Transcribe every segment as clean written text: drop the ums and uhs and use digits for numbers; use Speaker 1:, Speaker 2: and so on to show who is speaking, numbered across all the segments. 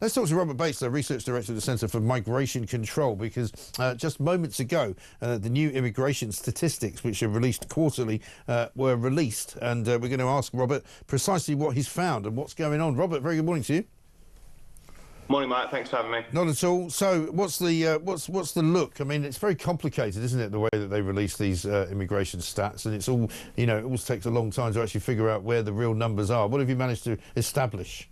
Speaker 1: Let's talk to Robert Bates, the Research Director of the Centre for Migration Control, because just moments ago, the new immigration statistics, which are released quarterly, were released. And we're going to ask Robert precisely what he's found and what's going on. Robert, very good morning to you.
Speaker 2: Morning, Mike. Thanks for having me.
Speaker 1: Not at all. So what's the look? I mean, it's very complicated, isn't it, the way that they release these immigration stats? And it's all, it always takes a long time to actually figure out where the real numbers are. What have you managed to establish?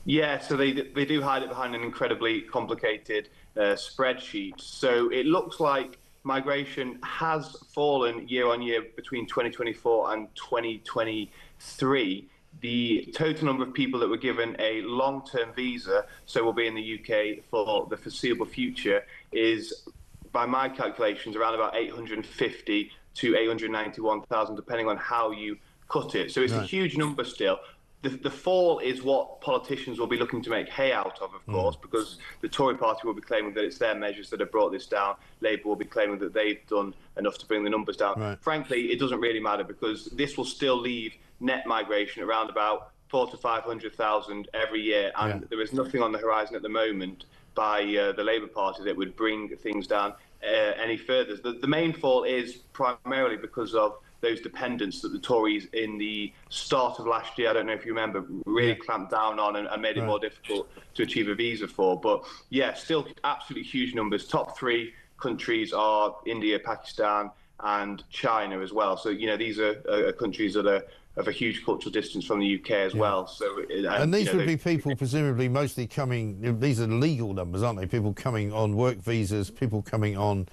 Speaker 2: Yeah, so they do hide it behind an incredibly complicated spreadsheet. So it looks like migration has fallen year on year between 2024 and 2023. The total number of people that were given a long-term visa, so will be in the UK for the foreseeable future, is, by my calculations, around about 850 to 891,000, depending on how you cut it. So it's a huge number still. The fall is what politicians will be looking to make hay out of course, because the Tory party will be claiming that it's their measures that have brought this down. Labour will be claiming that they've done enough to bring the numbers down.
Speaker 1: Right.
Speaker 2: Frankly, it doesn't really matter, because this will still leave net migration around about 400,000 to 500,000 every year, and there is nothing on the horizon at the moment by the Labour Party that would bring things down any further. The main fall is primarily because of those dependents that the Tories in the start of last year, I don't know if you remember, really clamped down on and made it more difficult to achieve a visa for. But yeah, still absolutely huge numbers. Top three countries are India, Pakistan and China as well. So, these are countries that are of a huge cultural distance from the UK as well. So,
Speaker 1: and these would be people presumably mostly coming, these are legal numbers, aren't they? People coming on work visas, people coming on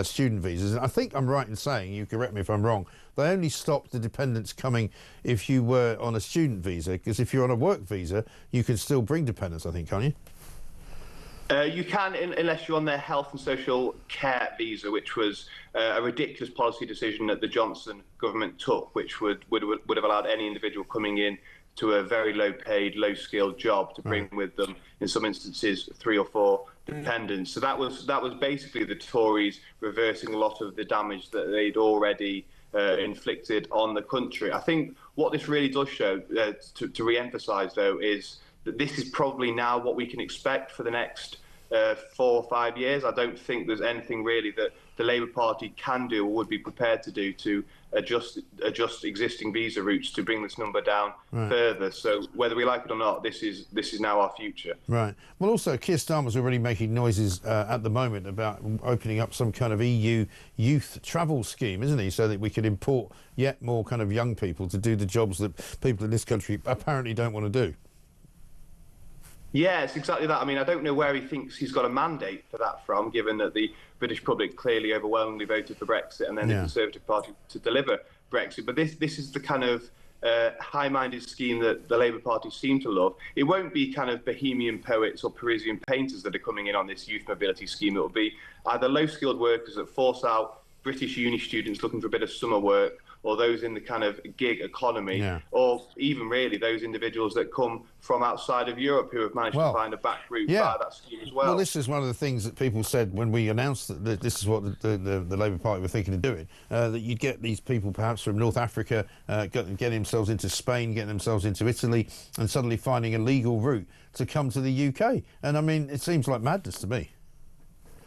Speaker 1: student visas. And I think I'm right in saying, you correct me if I'm wrong, they only stopped the dependents coming if you were on a student visa, because if you're on a work visa, you can still bring dependents, I think, can't you?
Speaker 2: You can, unless you're on their health and social care visa, which was a ridiculous policy decision that the Johnson government took, which would have allowed any individual coming in to a very low-paid, low-skilled job to bring with them, in some instances, 3 or 4 dependents. So that was basically the Tories reversing a lot of the damage that they'd already inflicted on the country. I think what this really does show, to re-emphasise though, is that this is probably now what we can expect for the next 4 or 5 years. I don't think there's anything really that the Labour Party can do or would be prepared to do to adjust existing visa routes to bring this number down further. So whether we like it or not, this is now our future.
Speaker 1: Right. Well, also, Keir Starmer's already making noises at the moment about opening up some kind of EU youth travel scheme, isn't he? So that we could import yet more kind of young people to do the jobs that people in this country apparently don't want to do.
Speaker 2: Yeah, it's exactly that. I mean, I don't know where he thinks he's got a mandate for that from, given that the British public clearly overwhelmingly voted for Brexit and then the Conservative Party to deliver Brexit. But this is the kind of high-minded scheme that the Labour Party seem to love. It won't be kind of Bohemian poets or Parisian painters that are coming in on this youth mobility scheme. It will be either low-skilled workers that force out British uni students looking for a bit of summer work, or those in the kind of gig economy, or even really those individuals that come from outside of Europe who have managed to find a back route via that scheme as well.
Speaker 1: Well, this is one of the things that people said when we announced that this is what the Labour Party were thinking of doing, that you'd get these people perhaps from North Africa getting themselves into Spain, getting themselves into Italy, and suddenly finding a legal route to come to the UK. And I mean, it seems like madness to me.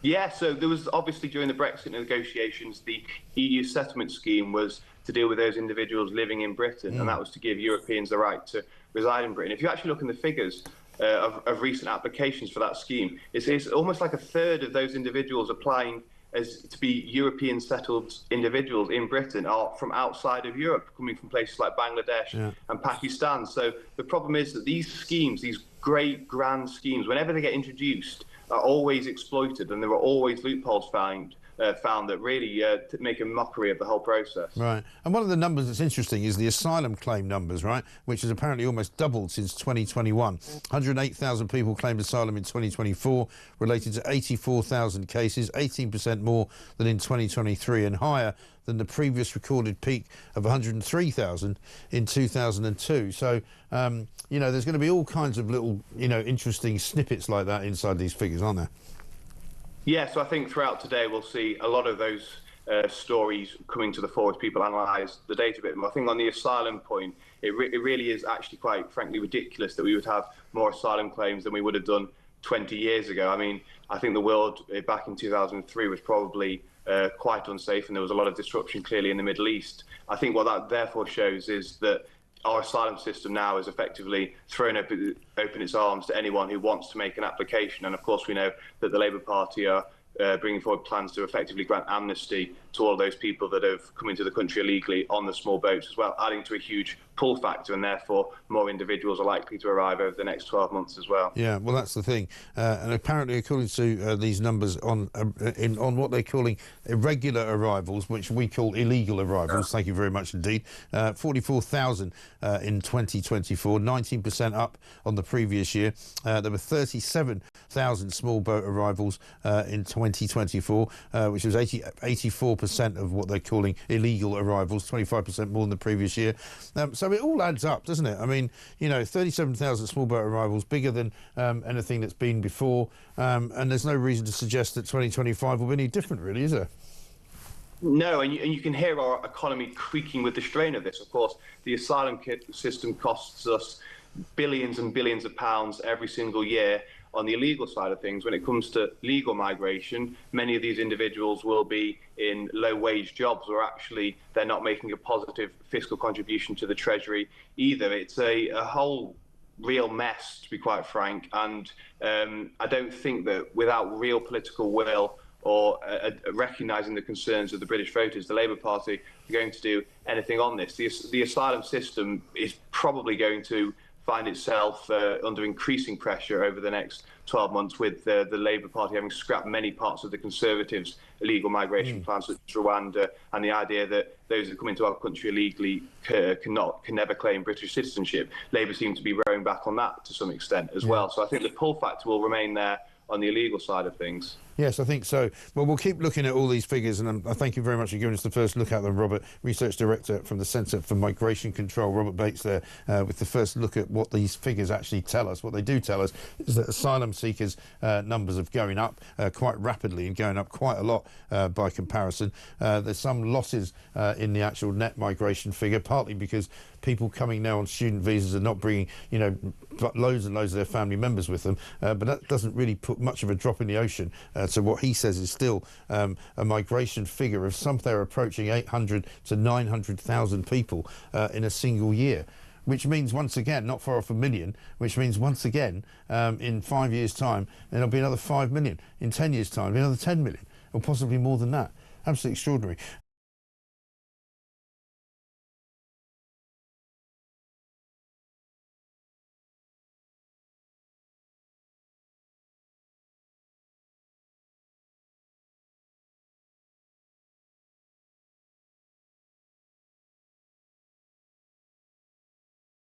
Speaker 2: Yeah, so there was obviously during the Brexit negotiations, the EU settlement scheme was to deal with those individuals living in Britain, and that was to give Europeans the right to reside in Britain. If you actually look in the figures of recent applications for that scheme, it's almost like a third of those individuals applying to be European settled individuals in Britain are from outside of Europe, coming from places like Bangladesh and Pakistan. So the problem is that these schemes, these great grand schemes, whenever they get introduced, are always exploited, and there are always loopholes found that really make a mockery of the whole process.
Speaker 1: Right. And one of the numbers that's interesting is the asylum claim numbers, right, which has apparently almost doubled since 2021. 108,000 people claimed asylum in 2024, related to 84,000 cases, 18% more than in 2023 and higher than the previous recorded peak of 103,000 in 2002. So, there's going to be all kinds of little, interesting snippets like that inside these figures, aren't there?
Speaker 2: Yeah, so I think throughout today we'll see a lot of those stories coming to the fore as people analyse the data a bit more. I think on the asylum point, it really is actually quite frankly ridiculous that we would have more asylum claims than we would have done 20 years ago. I mean, I think the world back in 2003 was probably quite unsafe, and there was a lot of disruption clearly in the Middle East. I think what that therefore shows is that our asylum system now is effectively thrown open its arms to anyone who wants to make an application. And of course, we know that the Labour Party are bringing forward plans to effectively grant amnesty to all those people that have come into the country illegally on the small boats as well, adding to a huge pull factor, and therefore more individuals are likely to arrive over the next 12 months as well.
Speaker 1: Yeah, well, that's the thing. And apparently, according to these numbers on what they're calling irregular arrivals, which we call illegal arrivals, thank you very much indeed, 44,000 in 2024, 19% up on the previous year. There were 37,000 small boat arrivals in 2024, which was 84% of what they're calling illegal arrivals, 25% more than the previous year. So it all adds up, doesn't it? I mean, you know, 37,000 small boat arrivals, bigger than anything that's been before, and there's no reason to suggest that 2025 will be any different, really, is there?
Speaker 2: No, and you can hear our economy creaking with the strain of this. Of course, the asylum system costs us billions and billions of pounds every single year. On the illegal side of things, when it comes to legal migration, many of these individuals will be in low-wage jobs, or actually they're not making a positive fiscal contribution to the Treasury either. It's a whole real mess, to be quite frank, and I don't think that without real political will or recognising the concerns of the British voters, the Labour Party are going to do anything on this. The asylum system is probably going to find itself under increasing pressure over the next 12 months, with the Labour Party having scrapped many parts of the Conservatives' illegal migration plans, such as Rwanda, and the idea that those that come into our country illegally can never claim British citizenship. Labour seem to be rowing back on that to some extent as well. So I think the pull factor will remain there on the illegal side of things.
Speaker 1: Yes, I think so. Well, we'll keep looking at all these figures, and I thank you very much for giving us the first look at them, Robert, Research Director from the Centre for Migration Control, Robert Bates there, with the first look at what these figures actually tell us. What they do tell us is that asylum seekers' numbers are going up quite rapidly and going up quite a lot by comparison. There's some losses in the actual net migration figure, partly because people coming now on student visas are not bringing, you know, loads and loads of their family members with them, but that doesn't really put much of a drop in the ocean to what he says is still a migration figure of somewhere approaching 800 to 900,000 people in a single year, which means once again, not far off a million, which means once again in 5 years' time there'll be another 5 million, in 10 years' time there'll be another 10 million, or possibly more than that. Absolutely extraordinary.